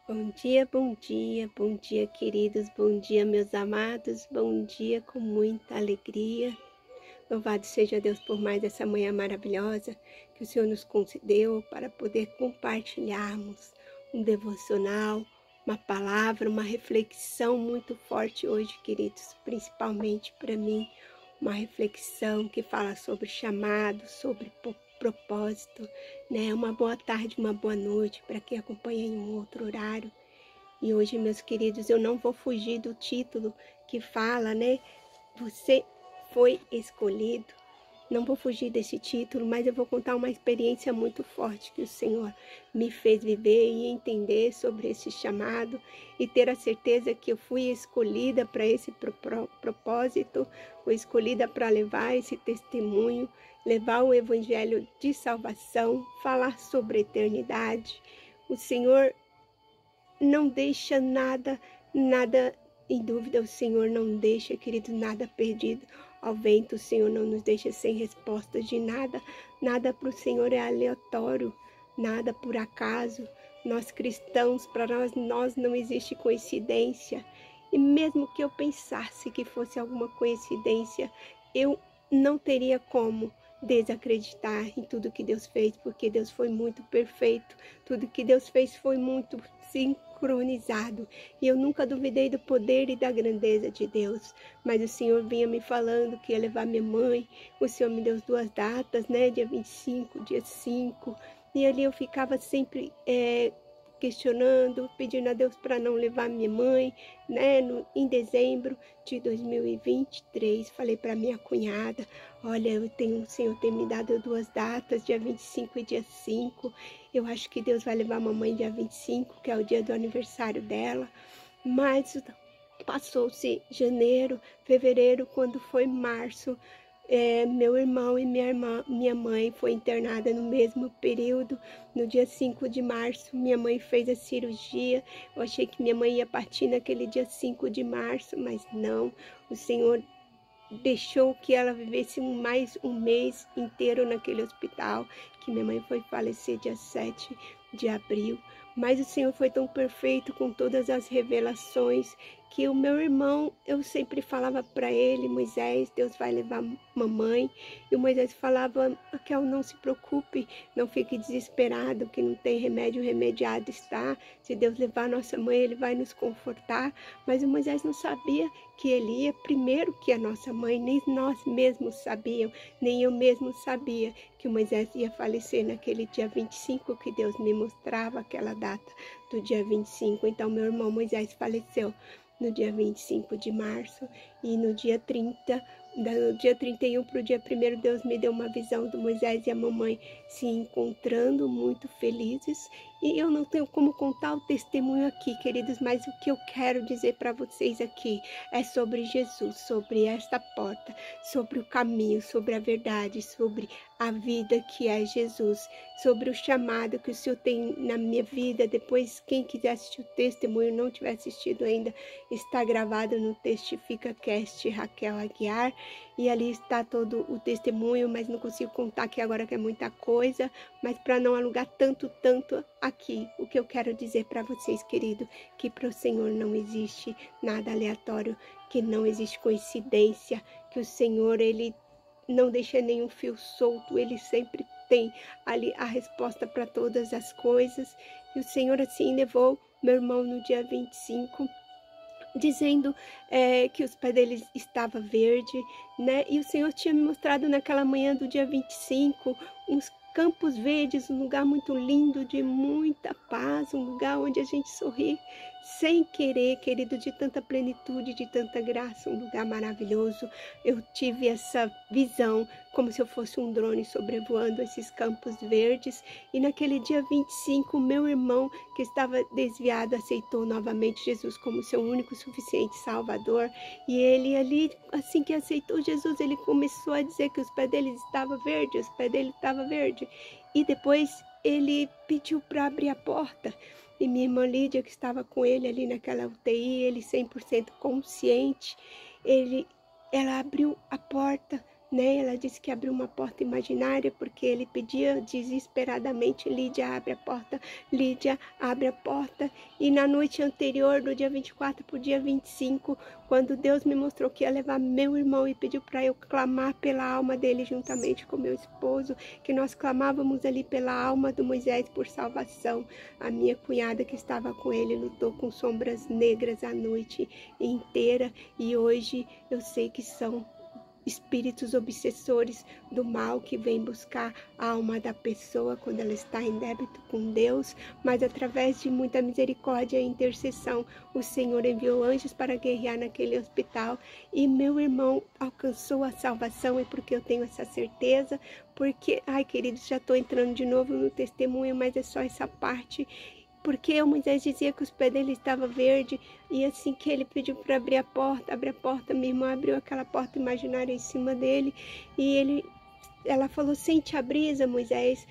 Bom dia, queridos, bom dia, meus amados, bom dia com muita alegria. Louvado seja Deus por mais essa manhã maravilhosa que o Senhor nos concedeu para poder compartilharmos um devocional, uma palavra, uma reflexão muito forte hoje, queridos, principalmente para mim, uma reflexão que fala sobre chamado, sobre propósito, né? Uma boa tarde, uma boa noite para quem acompanha em um outro horário. E hoje, meus queridos, eu não vou fugir do título que fala, né? Você foi escolhido. Não vou fugir desse título, mas eu vou contar uma experiência muito forte que o Senhor me fez viver e entender sobre esse chamado e ter a certeza que eu fui escolhida para esse propósito, fui escolhida para levar esse testemunho, levar o evangelho de salvação, falar sobre a eternidade. O Senhor não deixa nada em dúvida, o Senhor não deixa, querido, nada perdido ao vento. O Senhor não nos deixa sem respostas de nada. Nada para o Senhor é aleatório, nada por acaso. Nós cristãos, para nós não existe coincidência. E mesmo que eu pensasse que fosse alguma coincidência, eu não teria como desacreditar em tudo que Deus fez, porque Deus foi muito perfeito. Tudo que Deus fez foi muito sincronizado, e eu nunca duvidei do poder e da grandeza de Deus. Mas o Senhor vinha me falando que ia levar minha mãe. O Senhor me deu 2 datas, né? Dia 25, dia 5, e ali eu ficava sempre questionando, pedindo a Deus para não levar minha mãe, né? Em dezembro de 2023, falei para minha cunhada: olha, o Senhor tem me dado 2 datas, dia 25 e dia 5. Eu acho que Deus vai levar a mamãe dia 25, que é o dia do aniversário dela. Mas passou-se janeiro, fevereiro, quando foi março, meu irmão e minha mãe foi internada no mesmo período. No dia 5 de março, minha mãe fez a cirurgia. Eu achei que minha mãe ia partir naquele dia 5 de março, mas não. O Senhor deixou que ela vivesse mais um mês inteiro naquele hospital, que minha mãe foi falecer dia 7 de abril. Mas o Senhor foi tão perfeito com todas as revelações, que o meu irmão, eu sempre falava para ele: Moisés, Deus vai levar mamãe. E o Moisés falava: Raquel, não se preocupe, não fique desesperado, que não tem remédio, remediado está. Se Deus levar nossa mãe, Ele vai nos confortar. Mas o Moisés não sabia que ele ia primeiro que a nossa mãe, nem nós mesmos sabíamos, nem eu mesmo sabia que o Moisés ia falecer naquele dia 25, que Deus me mostrava aquela data do dia 25. Então, meu irmão Moisés faleceu no dia 25 de março, e no dia 30, do dia 31 para o dia 1º, Deus me deu uma visão do Moisés e a mamãe se encontrando muito felizes. E eu não tenho como contar o testemunho aqui, queridos, mas o que eu quero dizer para vocês aqui é sobre Jesus, sobre esta porta, sobre o caminho, sobre a verdade, sobre a vida que é Jesus, sobre o chamado que o Senhor tem na minha vida. Depois, quem quiser assistir o testemunho, não tiver assistido ainda, está gravado no Testifica Cast Raquel Aguiar, e ali está todo o testemunho, mas não consigo contar aqui agora, que é muita coisa. Mas para não alugar tanto aqui, o que eu quero dizer para vocês, querido, que para o Senhor não existe nada aleatório, que não existe coincidência, que o Senhor, Ele não deixa nenhum fio solto, Ele sempre tem ali a resposta para todas as coisas. E o Senhor assim levou meu irmão no dia 25, dizendo que os pés dele estavam verdes, né? E o Senhor tinha me mostrado naquela manhã do dia 25 uns campos verdes, um lugar muito lindo, de muita paz, um lugar onde a gente sorri sem querer, querido, de tanta plenitude, de tanta graça, um lugar maravilhoso. Eu tive essa visão como se eu fosse um drone sobrevoando esses campos verdes. E naquele dia 25, meu irmão, que estava desviado, aceitou novamente Jesus como seu único, suficiente Salvador. E ele ali, assim que aceitou Jesus, ele começou a dizer que os pés dele estavam verdes, os pés dele estavam verdes. E depois ele pediu para abrir a porta. E minha irmã Lídia, que estava com ele ali naquela UTI, ele 100% consciente, ela abriu a porta né? Ela disse que abriu uma porta imaginária porque ele pedia desesperadamente: Lídia, abre a porta, Lídia, abre a porta. E na noite anterior, do dia 24 para o dia 25, quando Deus me mostrou que ia levar meu irmão e pediu para eu clamar pela alma dele juntamente com meu esposo, que nós clamávamos ali pela alma do Moisés por salvação, a minha cunhada que estava com ele lutou com sombras negras a noite inteira, e hoje eu sei que são espíritos obsessores do mal que vêm buscar a alma da pessoa quando ela está em débito com Deus, mas através de muita misericórdia e intercessão, o Senhor enviou anjos para guerrear naquele hospital e meu irmão alcançou a salvação. É porque eu tenho essa certeza, porque, ai queridos, já estou entrando de novo no testemunho, mas é só essa parte. Porque o Moisés dizia que os pés dele estavam verdes, e assim que ele pediu para abrir a porta, minha irmã abriu aquela porta imaginária em cima dele, e ela falou: sente a brisa, Moisés.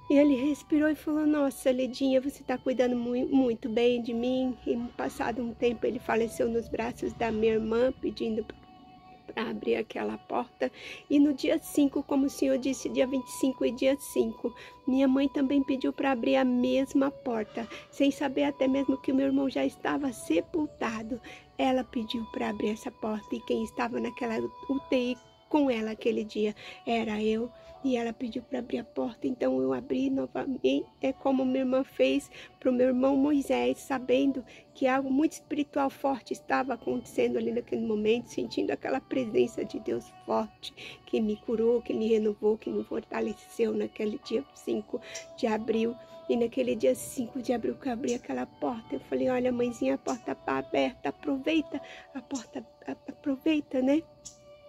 E ele respirou e falou: nossa, Lidinha, você está cuidando muito bem de mim. E passado um tempo ele faleceu nos braços da minha irmã, pedindo para abrir aquela porta. E no dia 5, como o Senhor disse, dia 25 e dia 5, minha mãe também pediu para abrir a mesma porta, sem saber até mesmo que o meu irmão já estava sepultado. Ela pediu para abrir essa porta, e quem estava naquela UTI com ela aquele dia era eu. E ela pediu para abrir a porta, então eu abri novamente. É como minha irmã fez para o meu irmão Moisés, sabendo que algo muito espiritual forte estava acontecendo ali naquele momento, sentindo aquela presença de Deus forte, que me curou, que me renovou, que me fortaleceu naquele dia 5 de abril. E naquele dia 5 de abril que eu abri aquela porta, eu falei: olha, mãezinha, a porta está aberta, aproveita a porta, aproveita, né?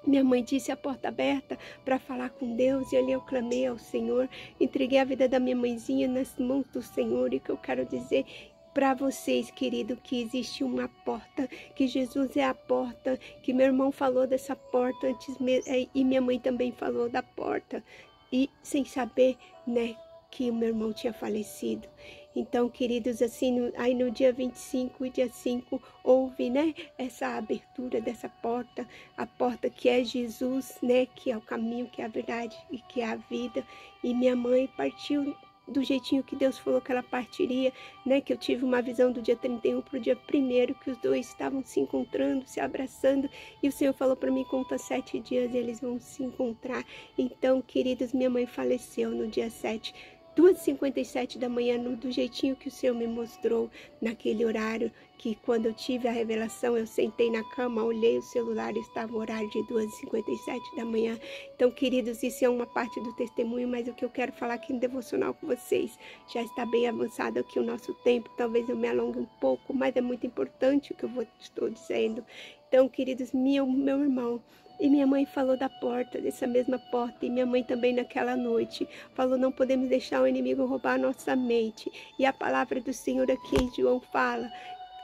Minha mãe disse: a porta aberta para falar com Deus. E ali eu clamei ao Senhor, entreguei a vida da minha mãezinha nas mãos do Senhor. E que eu quero dizer para vocês, querido, que existe uma porta, que Jesus é a porta, que meu irmão falou dessa porta antes mesmo, e minha mãe também falou da porta, e sem saber, né, que o meu irmão tinha falecido. Então, queridos, assim, aí no dia 25 e dia 5 houve, né, essa abertura dessa porta, a porta que é Jesus, né, que é o caminho, que é a verdade e que é a vida. E minha mãe partiu do jeitinho que Deus falou que ela partiria, né, que eu tive uma visão do dia 31 para o dia 1º, que os dois estavam se encontrando, se abraçando, e o Senhor falou para mim: conta 7 dias e eles vão se encontrar. Então, queridos, minha mãe faleceu no dia 7, 2h57 da manhã, do jeitinho que o Senhor me mostrou, naquele horário que, quando eu tive a revelação, eu sentei na cama, olhei o celular e estava o horário de 2h57 da manhã. Então, queridos, isso é uma parte do testemunho, mas o que eu quero falar aqui no devocional com vocês já está bem avançado aqui o nosso tempo. Talvez eu me alongue um pouco, mas é muito importante o que eu estou dizendo. Então, queridos, meu irmão e minha mãe falou da porta, dessa mesma porta, e minha mãe também naquela noite falou: não podemos deixar o inimigo roubar a nossa mente. E a palavra do Senhor aqui em João fala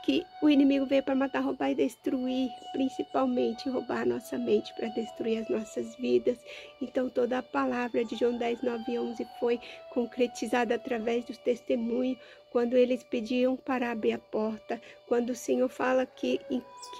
que o inimigo veio para matar, roubar e destruir, principalmente roubar a nossa mente, para destruir as nossas vidas. Então toda a palavra de João 10, 9 e 11 foi concretizada através dos testemunhos, quando eles pediam para abrir a porta, quando o Senhor fala que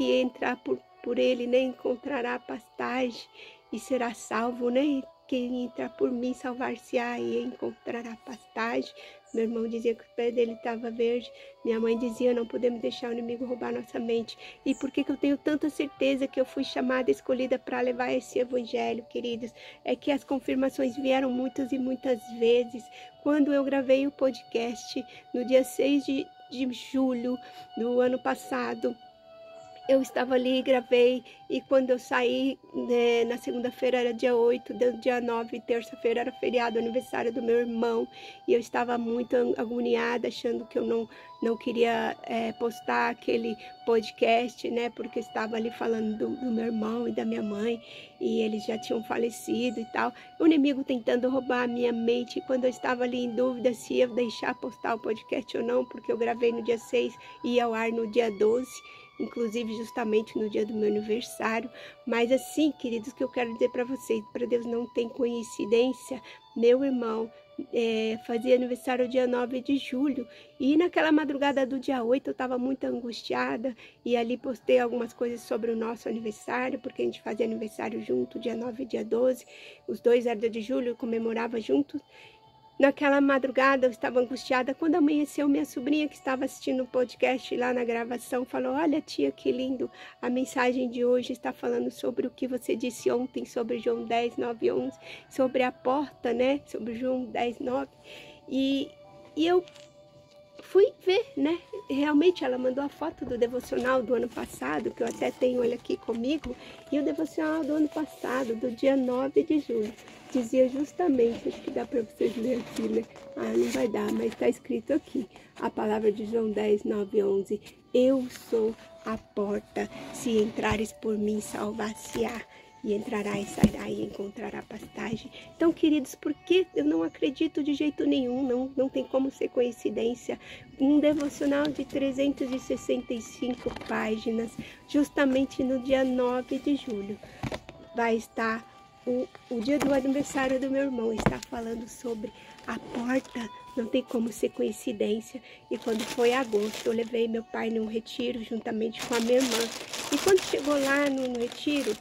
entrar por ele, né, encontrará pastagem e será salvo, né? Quem entrar por mim salvar-se-á e encontrará pastagem. Meu irmão dizia que o pé dele estava verde. Minha mãe dizia: não podemos deixar o inimigo roubar nossa mente. E por que eu tenho tanta certeza que eu fui chamada, escolhida para levar esse evangelho, queridos? É que as confirmações vieram muitas e muitas vezes. Quando eu gravei o podcast, no dia 6 de julho do ano passado, eu estava ali, gravei, e quando eu saí, né, na segunda-feira era dia 8, dia 9, terça-feira era feriado, aniversário do meu irmão, e eu estava muito agoniada, achando que eu não queria postar aquele podcast, né, porque eu estava ali falando do meu irmão e da minha mãe, e eles já tinham falecido e tal. O inimigo tentando roubar a minha mente, e quando eu estava ali em dúvida se ia deixar postar o podcast ou não, porque eu gravei no dia 6 e ia ao ar no dia 12, inclusive justamente no dia do meu aniversário. Mas assim, queridos, que eu quero dizer para vocês: para Deus não tem coincidência. Meu irmão fazia aniversário dia 9 de julho. E naquela madrugada do dia 8 eu estava muito angustiada. E ali postei algumas coisas sobre o nosso aniversário, porque a gente fazia aniversário junto, dia 9 e dia 12. Os dois eram dia de julho, comemorava juntos. Naquela madrugada eu estava angustiada. Quando amanheceu, minha sobrinha que estava assistindo o podcast lá na gravação falou: olha, tia, que lindo, a mensagem de hoje está falando sobre o que você disse ontem, sobre João 10, 9 e 11, sobre a porta, né, sobre João 10, 9, e eu fui ver, né, realmente ela mandou a foto do devocional do ano passado, que eu até tenho ele aqui comigo, e o devocional do ano passado, do dia 9 de julho, dizia justamente, acho que dá para vocês lerem aqui, né? Ah, não vai dar, mas está escrito aqui, a palavra de João 10, 9 e 11, eu sou a porta, se entrares por mim, salvar-se-á. E entrará e sairá e encontrará pastagem. Então, queridos, porque eu não acredito de jeito nenhum, não tem como ser coincidência. Um devocional de 365 páginas, justamente no dia 9 de julho, vai estar o dia do aniversário do meu irmão, está falando sobre a porta. Não tem como ser coincidência. E quando foi agosto, eu levei meu pai num retiro juntamente com a minha irmã. E quando chegou lá no retiro,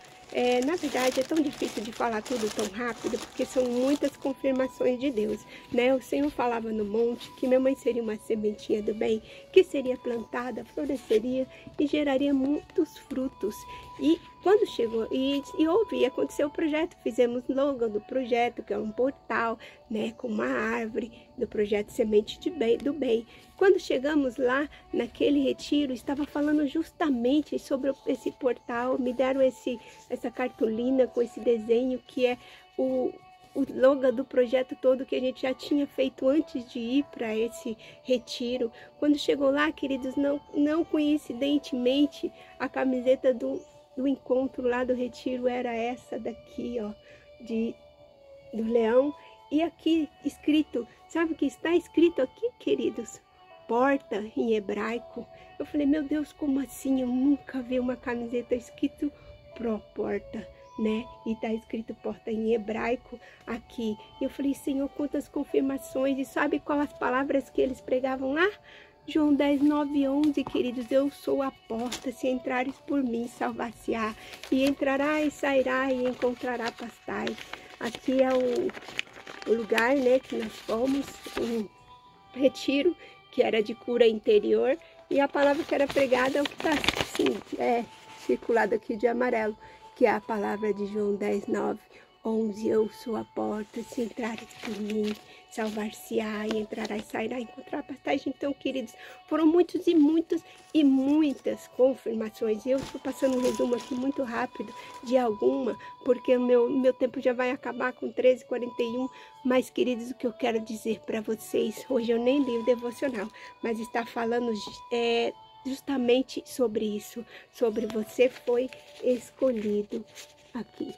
na verdade é tão difícil de falar tudo tão rápido, porque são muitas confirmações de Deus, né? O Senhor falava no monte que minha mãe seria uma sementinha do bem, que seria plantada, floresceria e geraria muitos frutos. E quando chegou, e houve, aconteceu o projeto, fizemos logo do projeto, que é um portal, né, com uma árvore, do projeto Semente do Bem. Quando chegamos lá, naquele retiro, estava falando justamente sobre esse portal, me deram essa cartolina com esse desenho, que é o logo do projeto todo que a gente já tinha feito antes de ir para esse retiro. Quando chegou lá, queridos, não coincidentemente, a camiseta do encontro lá do retiro era essa daqui, ó, do leão. E aqui escrito, sabe o que está escrito aqui, queridos? Porta em hebraico. Eu falei, meu Deus, como assim? Eu nunca vi uma camiseta escrito Pro Porta, né? E tá escrito porta em hebraico aqui. E eu falei, Senhor, quantas confirmações. E sabe qual as palavras que eles pregavam lá? João 10, 9 e 11, queridos, eu sou a porta, se entrares por mim, salvar-se-á, e entrará e sairá e encontrará pastagem. Aqui é o lugar, né, que nós fomos, um retiro, que era de cura interior, e a palavra que era pregada é o que está assim, circulado aqui de amarelo, que é a palavra de João 10, 9, 11, eu sou a porta, se entrares por mim, salvar-se-á, e entrará e sairá, e encontrar pastagem. Então, queridos, foram muitos e muitas confirmações. E eu estou passando um resumo aqui muito rápido de alguma, porque o meu tempo já vai acabar com 13h41. Mas, queridos, o que eu quero dizer para vocês, hoje eu nem li o devocional, mas está falando justamente sobre isso, sobre você foi escolhido aqui.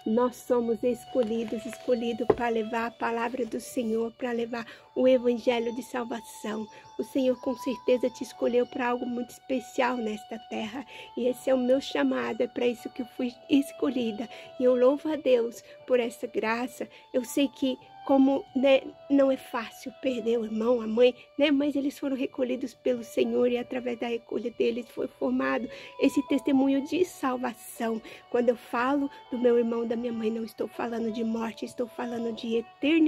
Nós somos escolhidos para levar a palavra do Senhor, para levar o evangelho de salvação. O Senhor com certeza te escolheu para algo muito especial nesta terra. E esse é o meu chamado, é para isso que eu fui escolhida. E eu louvo a Deus por essa graça. Eu sei que como, né, não é fácil perder o irmão, a mãe, né, mas eles foram recolhidos pelo Senhor e através da recolha deles foi formado esse testemunho de salvação. Quando eu falo do meu irmão, da minha mãe, não estou falando de morte, estou falando de eternidade.